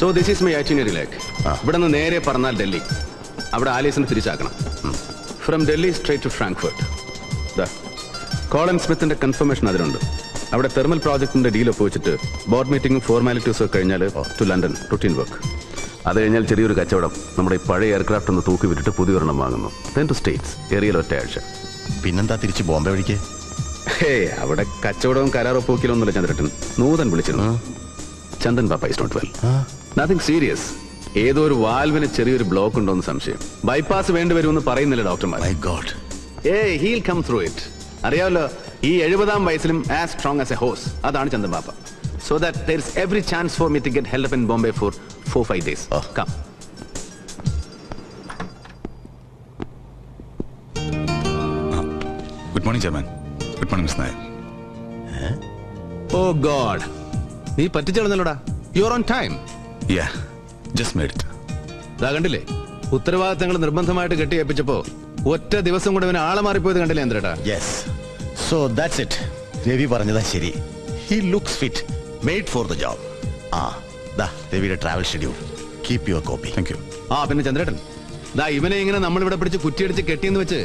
So this is my itinerary ലേക്ക്. ഇവിടെ നിന്ന് നേരെ പറഞ്ഞാൽ ഡൽഹി. അവിടെ ആലീസിന് തിരിച്ചാക്കണം. From Delhi straight to Frankfurt. Colin സ്മിത്തിന്റെ കൺഫർമേഷൻ അതിലുണ്ട്. അവിടെ തെർമൽ പ്രോജക്ടിന്റെ ഡീൽ ഒപ്പുവെച്ചിട്ട് ബോർഡ് മീറ്റിംഗും ഫോർമാലിറ്റീസും ഒക്കെ കഴിഞ്ഞാൽ ടു ലണ്ടൻ റുട്ടീൻ വർക്ക്. അത് കഴിഞ്ഞാൽ ചെറിയൊരു കച്ചവടം. നമ്മുടെ ഈ പഴയ എയർക്രാഫ്റ്റ് ഒന്ന് തൂക്കി വിട്ടിട്ട് പുതിയൊരെണ്ണം വാങ്ങുന്നു. ദെൻ ടു സ്റ്റേറ്റ്സ്, ഏറിയയിൽ ഒറ്റയാഴ്ച. പിന്നെന്താ തിരിച്ച് ബോംബെ വഴിക്ക്? അവിടെ കച്ചവടവും കരാറൊപ്പൂക്കിലൊന്നുമില്ല ചന്ദ്രട്ടൻ. നൂതൻ വിളിച്ചിരുന്നു. ചന്ദൻ പാപ്പ is not well. Nothing serious. ഏതോ ഒരു വാൽവിന് ചെറിയൊരു ബ്ലോക്ക് ഉണ്ടോന്ന് സംശയം. ബൈപ്പാസ് വേണ്ടിവരുമെന്ന് പറയുന്നില്ല ഡോക്ടർമാർ. He'll come through it. അറിയാമല്ലോ, ഈ 70-ാം വയസ്സിലും as strong as a horse. അതാണ് ചന്ദൻ പാപ്പ. So that there is every chance for me to get held up in Bombay for 4-5 days. Come. Good morning, Chairman. Good morning, Miss Nair. Oh God. നീ പറ്റിച്ചെടുന്നല്ലോടാ. You are on time. Yeah, just made it. ഇതാ കണ്ടില്ലേ, ഉത്തരവാദിത്തങ്ങൾ നിർബന്ധമായിട്ട് കെട്ടിയേപ്പിച്ചപ്പോ ഒറ്റ ദിവസം കൊണ്ട് ഇവന് ആളെ മാറിപ്പോയത് കണ്ടില്ലേ എന്തേട്ടാ? Yes. So that's it. Ravi പറഞ്ഞതാ ശരി. He looks fit, made for the job. ദാ രവിയുടെ travel schedule. Keep your copy. Thank you. പിന്നെ ചന്ദ്രേട്ടൻ, ദാ ഇവനെ ഇങ്ങനെ നമ്മളിവിടെ പിടിച്ച് കുറ്റിയടിച്ച് കെട്ടിയെന്ന് വെച്ച്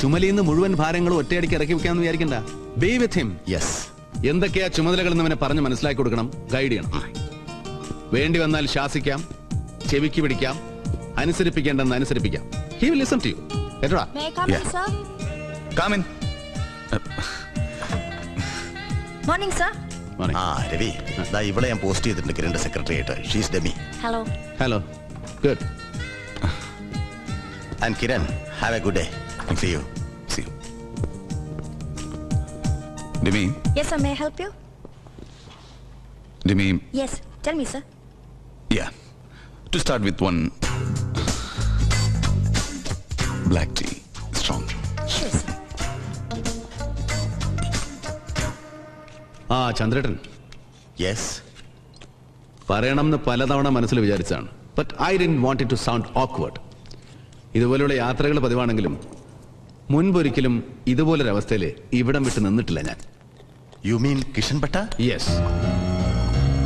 ചുമലിന്ന് മുഴുവൻ ഭാരങ്ങളും ഒറ്റയടിക്ക് ഇറക്കി വെക്കാന്ന് വിചാരിക്കണ്ട. B with him. യെസ്. എന്തൊക്കെയാ ചുമതലകൾ എന്നവനെ പറഞ്ഞ് മനസ്സിലാക്കി കൊടുക്കണം, ഗൈഡ് ചെയ്യണം. വേണ്ടി വന്നാൽ ശാസിക്കാം, ചെവിക്ക് പിടിക്കാം, അനുസരിപ്പിക്കേണ്ടെന്ന് അനുസരിപ്പിക്കാം. He will listen to you. കേട്ടോടാ? May I come in, sir? Come in. Morning, sir. Morning. Ravi, ദാ ഇവിടെ ഞാൻ പോസ്റ്റ് ചെയ്തിട്ടുണ്ട് കിരണിന്റെ സെക്രട്ടറി ആയിട്ട്. She's demi. Hello. Hello. Good. And Kiran, have a good day. See you. See you. Demi. Yes, sir. May I help you? Demi. Yes. Tell me, sir. Yeah. To start with one black tea, strong. Sure, sir. ചന്ദ്രേട്ടൻ. Yes. പറയണമെന്ന് പലതവണ മനസ്സിൽ വിചാരിച്ചാണ്. But I didn't want it to sound awkward. ഇതുപോലെയുള്ള യാത്രകൾ പതിവാണെങ്കിലും മുൻപൊരിക്കലും ഇതുപോലൊരവസ്ഥയിൽ ഇവിടം വിട്ട് നിന്നിട്ടില്ല ഞാൻ. You mean Kishan Bhatta? Yes.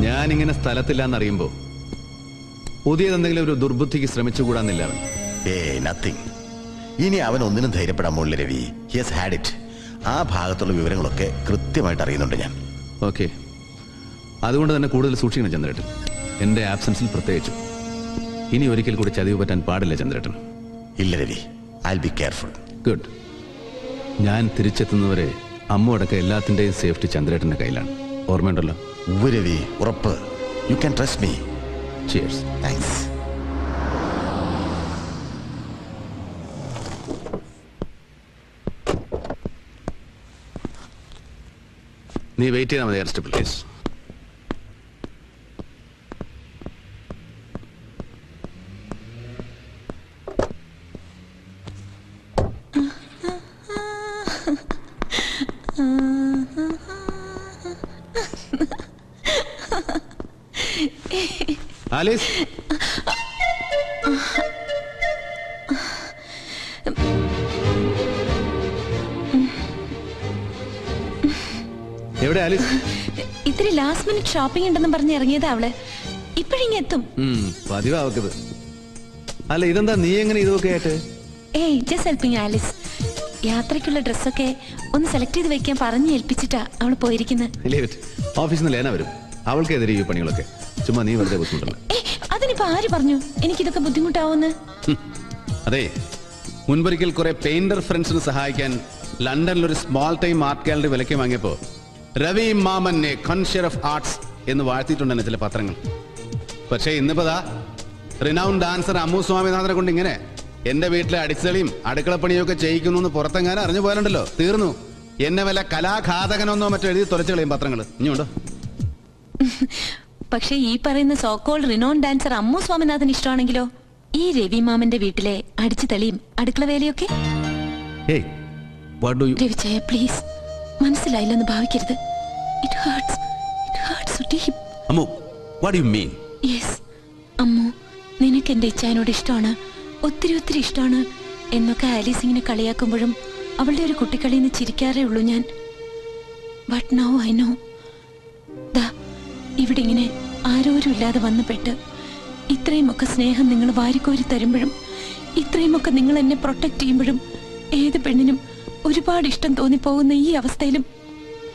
ഞാനിങ്ങനെ സ്ഥലത്തില്ലാന്നറിയുമ്പോൾ പുതിയതെന്തെങ്കിലും ഒരു ദുർബുദ്ധിക്ക് ശ്രമിച്ചുകൂടാന്നില്ല അവൻ. നത്തിങ്. ഇനി അവൻ ഒന്നിനും ധൈര്യപ്പെടാൻ പോണില്ല Ravi. He has had it. ആ ഭാഗത്തുള്ള വിവരങ്ങളൊക്കെ കൃത്യമായിട്ട് അറിയുന്നുണ്ട് ഞാൻ. ഓക്കെ. അതുകൊണ്ട് തന്നെ കൂടുതൽ സൂക്ഷിക്കണം ചന്ദ്രേട്ടൻ. എൻ്റെ ആബ്സൻസിൽ പ്രത്യേകിച്ചു. ഇനി ഒരിക്കൽ കൂടി ചതിവ് പറ്റാൻ പാടില്ല ചന്ദ്രേട്ടൻ. ഇല്ല Ravi, I will be careful. Good. ഞാൻ തിരിച്ചെത്തുന്നവരെ അമ്മ അടക്കം എല്ലാത്തിൻ്റെയും സേഫ്റ്റി ചന്ദ്രേട്ടൻ്റെ കയ്യിലാണ്. ഓർമ്മയുണ്ടല്ലോ? രവി, ഉറപ്പ്. You can trust me. Cheers. Thanks. നീ വെയിറ്റ് ചെയ്താൽ മതി എയർ സ്റ്റെപ്പിൽ. പ്ലീസ്. ആലീസ്. എവിടെ ആലീസ്? ഇത്തിരി ലാസ്റ്റ് മിനിറ്റ് ഷോപ്പിംഗ് ഉണ്ടെന്ന് പറഞ്ഞ് ഇറങ്ങിയതാ അവള്. ഇപ്പഴിങ്ങെത്തും. പതിവാക്കത്. അല്ല, ഇതെന്താ നീ എങ്ങനെ ഇതൊക്കെ ആയിട്ട്? Just helping Alice. യാത്രയ്ക്കുള്ള ഡ്രസ്സൊക്കെ ഒന്ന് സെലക്ട് ചെയ്ത് വെക്കാൻ പറഞ്ഞ് ഏൽപ്പിച്ചിട്ടാ അവള് പോയിരിക്കുന്നത്. ഓഫീസിൽ നിന്ന് ലേന വരും. അവൾക്കെതിരെ ഈ പണികളൊക്കെ. ചുമ്മാ നീ വെറുതെ ബുദ്ധിമുട്ടല്ല. അതിനിപ്പോ ആര് പറഞ്ഞു എനിക്കിതൊക്കെ ബുദ്ധിമുട്ടാവുന്ന്? അതെ, മുൻപൊരിക്കൽ കുറെ പെയിന്റർ ഫ്രണ്ട്സിന് സഹായിക്കാൻ ലണ്ടനിൽ ഒരു സ്മോൾ ടൈം ആർട്ട് ഗാലറി വിലയ്ക്ക് വാങ്ങിയപ്പോ രവി മാമനെ കോൺഷ്യർ ഓഫ് ആർട്സ് എന്ന് വാഴ്ത്തിയിട്ടുണ്ടെന്ന് ചില പത്രങ്ങൾ. പക്ഷേ ഇന്നിപ്പോതാ റിനൗണ്ട് ഡാൻസർ അമ്മു സ്വാമിനാഥനെ കൊണ്ട് ഇങ്ങനെ എന്റെ വീട്ടിലെ അടിച്ചളിയും അടുക്കളപ്പണിയും ഒക്കെ ചെയ്യിക്കുന്നു പുറത്തെങ്ങാനും അറിഞ്ഞു പോയാലുണ്ടല്ലോ, തീർന്നു. എന്നെ വല്ല കലാഘാതകനൊന്നോ മറ്റോ എഴുതി തുലച്ചു കളയും പത്രങ്ങൾ. ഇനിയുണ്ടോ? പക്ഷെ ഈ പറയുന്ന സോക്കോൾ റിനോൺ ഡാൻസർ അമ്മു സ്വാമിനാഥൻ ഇഷ്ടമാണെങ്കിലോ ഈ രവി മാമന്റെ വീട്ടിലെ അടിച്ചു തെളിയും അടുക്കള വേലയൊക്കെ? രവിചയ പ്ലീസ്, മനസ്സിലായില്ലെന്ന് ഭാവിക്കരുത്. It hurts so deep. Ammu, what do you mean? Yes, Ammu, നിനക്ക് എന്റെ ഇച്ഛായനോട് ഇഷ്ടമാണ്, ഒത്തിരി ഒത്തിരി ഇഷ്ടമാണ് എന്നൊക്കെ ആലീസ് ഇങ്ങനെ കളിയാക്കുമ്പോഴും അവളുടെ ഒരു കുട്ടിക്കളിന്ന് ചിരിക്കാറേ ഉള്ളൂ ഞാൻ. But now I know. ദാ ഇവിടെ ഇങ്ങനെ ആരോരും ഇല്ലാതെ വന്നു പെട്ട് ഇത്രയുമൊക്കെ സ്നേഹം നിങ്ങൾ വാരിക്കോരി തരുമ്പോഴും ഇത്രയുമൊക്കെ നിങ്ങൾ എന്നെ പ്രൊട്ടക്ട് ചെയ്യുമ്പോഴും ഏത് പെണ്ണിനും ഒരുപാട് ഇഷ്ടം തോന്നിപ്പോകുന്ന ഈ അവസ്ഥയിലും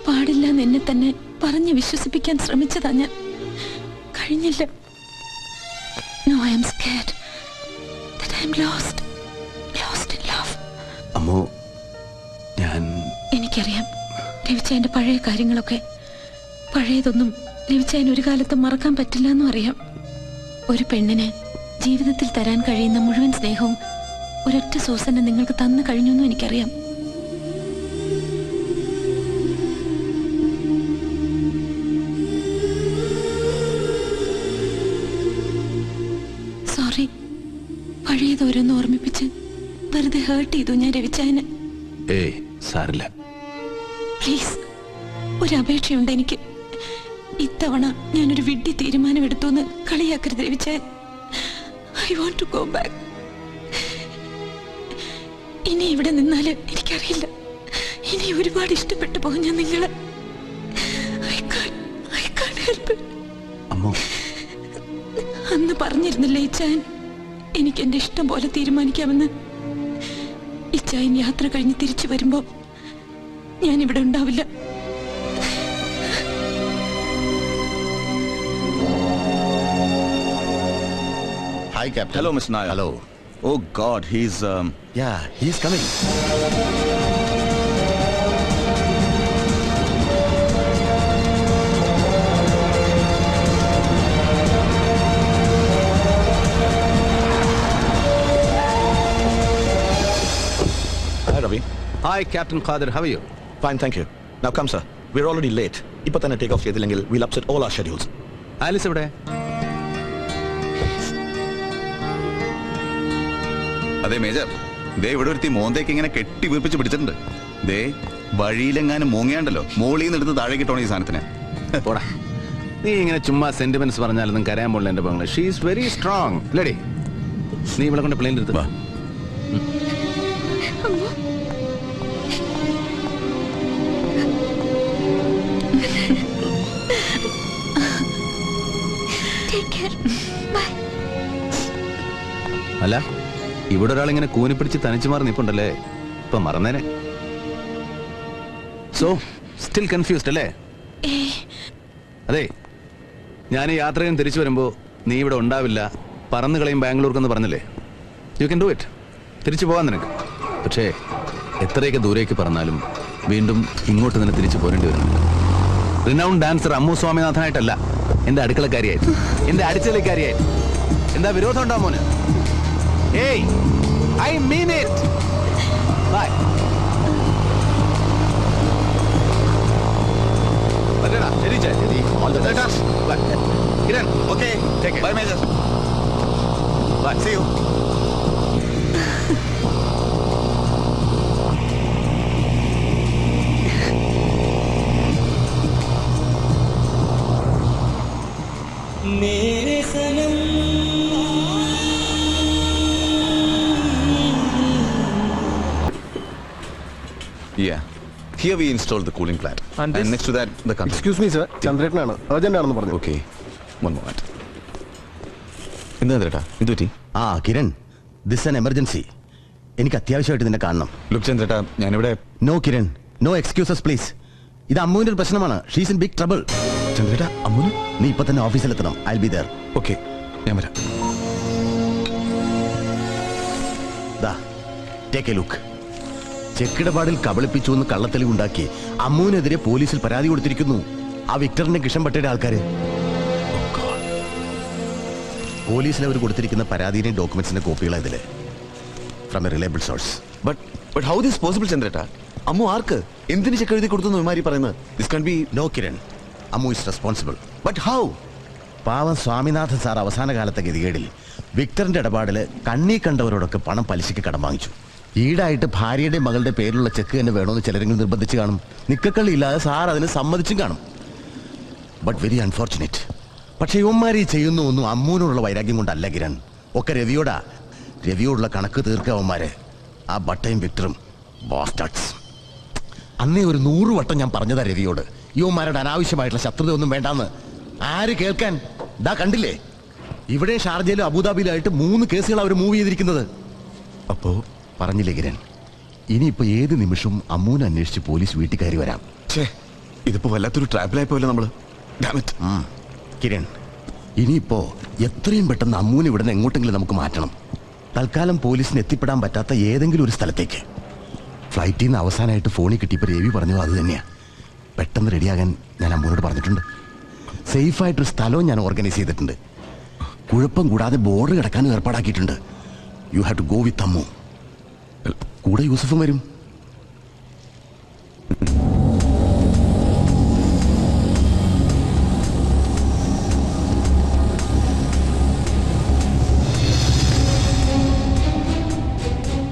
പാടില്ല എന്ന് എന്നെ തന്നെ പറഞ്ഞ് വിശ്വസിപ്പിക്കാൻ ശ്രമിച്ചതാ ഞാൻ. കഴിഞ്ഞില്ല. No, I am scared that I am lost in love. അമ്മോ, ഞാൻ എനിക്കറിയാം രവിച്ചായന്റെ പഴയ കാര്യങ്ങളൊക്കെ. പഴയതൊന്നും രവിച്ചായൻ ഒരു കാലത്തും മറക്കാൻ പറ്റില്ല എന്നും അറിയാം. ഒരു പെണ്ണിന് ജീവിതത്തിൽ തരാൻ കഴിയുന്ന മുഴുവൻ സ്നേഹവും ഒരൊറ്റ സൂസനെ നിങ്ങൾക്ക് തന്നു കഴിഞ്ഞു എന്നും എനിക്കറിയാം. സോറി, പഴയതോരോന്ന് ഓർമ്മിപ്പിച്ച് വെറുതെ ഹേർട്ട് ചെയ്തു ഞാൻ രവിച്ചായന്. ഏയ് സാരില്ല. പ്ലീസ്, ഒരു അപേക്ഷയുണ്ട് എനിക്ക്. ഇത്തവണ ഞാനൊരു വിഡ്ഢി തീരുമാനമെടുത്തു എന്ന് കളിയാക്കരുത് രവിച്ചായൻ. I want to go back. ഇനി ഇവിടെ നിന്നാല് എനിക്കറിയില്ല, ഇനി ഒരുപാട് ഇഷ്ടപ്പെട്ടു പോകും ഞാൻ നിങ്ങളെ. I can't help it. അമ്മോ, അന്ന് പറഞ്ഞിരുന്നില്ലേ ഇച്ചായൻ എനിക്ക് എന്റെ ഇഷ്ടം പോലെ തീരുമാനിക്കാമെന്ന്? ഇച്ചായൻ യാത്ര കഴിഞ്ഞ് തിരിച്ചു വരുമ്പോ ഞാൻ ഇവിടെ ഉണ്ടാവില്ല. Hi, Captain. Hello, Mr. Nair. Hello. Oh God, he's Yeah, he's coming. Hi, Ravi. Hi captain Khader, how are you? Fine, thank you. Now come, sir. We're already late. ഇപ്പൊ തന്നെ ടേക്ക് ഓഫ് ചെയ്തില്ലെങ്കിൽ we'll upset all our schedules. Alice എവിടെ? അതെ major, ദേ ഇവിടെ ഒരുത്തി മോന്തേക്ക് ഇങ്ങനെ കെട്ടി വീർപ്പിച്ച് പിടിച്ചിട്ടുണ്ട്. ദേ വഴിയിലെങ്ങാനും മൂങ്ങയാണ്ടല്ലോ, മോളിൽ നിന്ന് എടുത്ത് താഴെ കിട്ടണം ഈ സാധനത്തിന്. പോടാ, നീ ഇങ്ങനെ ചുമ്മാ സെന്റിമെന്റ്സ് പറഞ്ഞാലൊന്നും കരയാൻ പോലുള്ള എന്റെ പെങ്ങള്. She is very strong. ലെഡി, നീ ഇവിടെ കൊണ്ട് പ്ലെയിൻ എടുത്ത് വാ. അല്ല, ഇവിടെ ഒരാളിങ്ങനെ കൂനിപ്പിടിച്ച് തനിച്ചു മാറി നിപ്പുണ്ടല്ലേ, ഇപ്പൊ മറന്നേനെ. സോ സ്റ്റിൽ കൺഫ്യൂസ്ഡ് അല്ലേ? അതെ, ഞാൻ ഈ യാത്രയും തിരിച്ചു വരുമ്പോ നീ ഇവിടെ ഉണ്ടാവില്ല, പറന്നു കളയും ബാംഗ്ലൂർക്കെന്ന് പറഞ്ഞില്ലേ? You can do it. തിരിച്ചു പോകാൻ നിനക്ക്. പക്ഷേ എത്രയൊക്കെ ദൂരേക്ക് പറഞ്ഞാലും വീണ്ടും ഇങ്ങോട്ട് തന്നെ തിരിച്ചു പോരേണ്ടി വരുന്നുണ്ട്. റിനൗണ്ട് ഡാൻസർ അമ്മു സ്വാമിനാഥനായിട്ടല്ല, എന്റെ അടുക്കളക്കാരിയായിട്ട്, എന്റെ അടിച്ചലക്കാരിയായിട്ട്. എന്താ വിരോധം ഉണ്ടാ മോന്? ഏയ്, ഐ മീൻ ഇറ്റ്. ബൈ. ശരി ശരി. All the best. Bye. Kiran, Okay, take care. bye major. Bye. See you. मेरे सनम Yeah. Here we installed the cooling plant. And And this- next to that the control. Excuse me sir, ചന്ദ്രേട്ടനാണ്, urgent ആണെന്ന് പറഞ്ഞു. Okay. One moment. എന്താ ചേട്ടാ എന്ത് പറ്റി? ആ കിരൺ, ദിസ് ആൻ എമർജൻസി. എനിക്ക് അത്യാവശ്യമായിട്ട് നിന്നെ കാണണം. ലുക്ക് ചന്ദ്രേട്ടാ, ഞാനിവിടെ no Kiran, no excuses please. ഇത് അമ്മുവിന്റെ ഒരു പ്രശ്നമാണ്. She's in big trouble. ചന്ദ്രേട്ടാ അമ്മുന്. നീ ഇപ്പൊ തന്നെ ഓഫീസിലെത്തണം. I will be there. Okay, ഞാൻ വരാം. ദാ, ടേക്ക് എ ലുക്ക്. ചെക്കിടപാടിൽ കബളിപ്പിച്ചു എന്ന് കള്ളത്തെളിവുണ്ടാക്കി അമ്മുവിനെതിരെ പോലീസിൽ പരാതി കൊടുത്തിരിക്കുന്നു ആ വിക്ടറിന്റെ കിഷൻപട്ടയുടെ ആൾക്കാര്. പോലീസിൽ അവർ കൊടുത്തിരിക്കുന്ന പരാതിയുടെയും ഡോക്യുമെന്റ്സിന്റെ കോപ്പികളാണ് from a reliable source. But how this possible ചന്ദ്രേട്ടാ? അമ്മു ആർക്ക് എന്തിന് ചെക്ക് എഴുതി കൊടുത്തു ഇമാരി പറയുന്നത്? This can't be. No Kiran, Ammu is responsible. But how? പാവം സ്വാമിനാഥൻ സാർ അവസാന കാലത്തെ ഗതികേടിൽ വിക്ടറിന്റെ ഇടപാടില് കണ്ണീ കണ്ടവരോടൊക്കെ പണം പലിശയ്ക്ക് കടം വാങ്ങിച്ചു. ഈടായിട്ട് ഭാര്യയുടെ മകളുടെ പേരിലുള്ള ചെക്ക് തന്നെ വേണമെന്ന് ചിലരെങ്കിലും നിർബന്ധിച്ച് കാണും. നിക്കക്കള്ളി ഇല്ലാതെ സാർ അതിന് സമ്മതിച്ചും കാണും. But very unfortunate. പക്ഷെ ഇവന്മാർ ഈ ചെയ്യുന്ന ഒന്നും അമ്മൂനോടുള്ള വൈരാഗ്യം കൊണ്ടല്ല കിരൺ, ഒക്കെ രവിയോടാ. രവിയോടുള്ള കണക്ക് തീർക്കവന്മാര് ആ ബട്ടയും വിക്ടറും ബോസ്റ്റാർട്സ്. അന്നേ ഒരു 100 വട്ടം ഞാൻ പറഞ്ഞതാ രവിയോട്, യുവന്മാരുടെ അനാവശ്യമായിട്ടുള്ള ശത്രുത ഒന്നും വേണ്ടാന്ന്. ആര് കേൾക്കാൻ? ദാ കണ്ടില്ലേ, ഇവിടെ ഷാർജയിലും അബുദാബിയിലായിട്ട് 3 കേസുകൾ അവർ മൂവ് ചെയ്തിരിക്കുന്നത്. അപ്പോ പറഞ്ഞില്ലേ കിരൺ, ഇനിയിപ്പോ ഏത് നിമിഷവും അമ്മൂനെ അന്വേഷിച്ച് പോലീസ് വീട്ടിൽ കയറി വരാം. ഇതിപ്പോ വല്ലാത്തൊരു ട്രാപ്പിലായി പോയല്ലോ നമ്മള്. കിരൺ, ഇനിയിപ്പോ എത്രയും പെട്ടെന്ന് അമ്മൂനെ ഇവിടുന്ന് എങ്ങോട്ടെങ്കിലും നമുക്ക് മാറ്റണം. തൽക്കാലം പോലീസിന് എത്തിപ്പെടാൻ പറ്റാത്ത ഏതെങ്കിലും ഒരു സ്ഥലത്തേക്ക്. ഫ്ലൈറ്റിൽ നിന്ന് അവസാനമായിട്ട് ഫോണിൽ കിട്ടിയപ്പോൾ രവി പറഞ്ഞു അത് തന്നെയാ. പെട്ടെന്ന് റെഡിയാകാൻ ഞാൻ അമ്മൂനോട് പറഞ്ഞിട്ടുണ്ട്. സേഫായിട്ടൊരു സ്ഥലവും ഞാൻ ഓർഗനൈസ് ചെയ്തിട്ടുണ്ട്. കുഴപ്പം കൂടാതെ ബോർഡർ കിടക്കാനും ഏർപ്പാടാക്കിയിട്ടുണ്ട്. You have to go with Ammu. കൂടെ യൂസഫും വരും.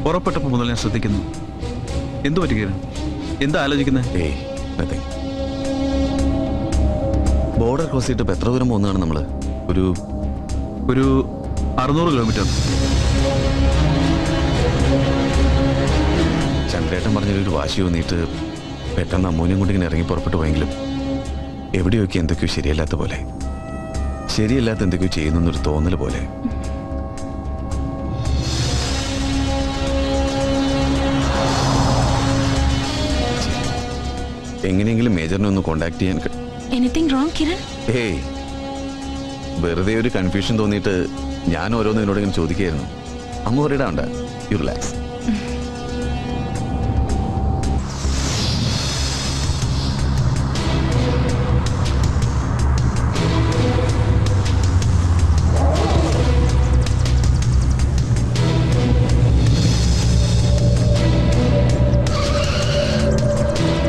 പുറപ്പെട്ടപ്പോൾ മുതൽ ഞാൻ ശ്രദ്ധിക്കുന്നു. എന്തു പറ്റുകയാണ്? എന്താ ആലോചിക്കുന്നത്? ബോർഡർ ക്രോസ് ചെയ്തിട്ട് ഇപ്പൊ എത്ര ദൂരം പോകുന്നതാണ് നമ്മള്? ഒരു 600 കിലോമീറ്റർ. ചന്ദ്രേട്ടൻ പറഞ്ഞൊരു വാശി തോന്നിയിട്ട് പെട്ടെന്ന് അമ്മൂനെയും കൊണ്ട് ഇങ്ങനെ ഇറങ്ങി പുറപ്പെട്ടു പോയെങ്കിലും എവിടെയൊക്കെ എന്തൊക്കെയോ ശരിയല്ലാത്ത പോലെ, ശരിയല്ലാത്ത എന്തൊക്കെയോ ചെയ്യുന്നൊരു തോന്നൽ പോലെ. എങ്ങനെയെങ്കിലും മേജറിനെ ഒന്ന് കോണ്ടാക്ട് ചെയ്യാൻ. Anything wrong Kiran? ഏയ്, വെറുതെ ഒരു കൺഫ്യൂഷൻ തോന്നിയിട്ട് ഞാൻ ഓരോന്നും എന്നോട് ഇങ്ങനെ ചോദിക്കുകയായിരുന്നു. അമ്മ ഒരിടാണ്ട, യു റിലാക്സ്.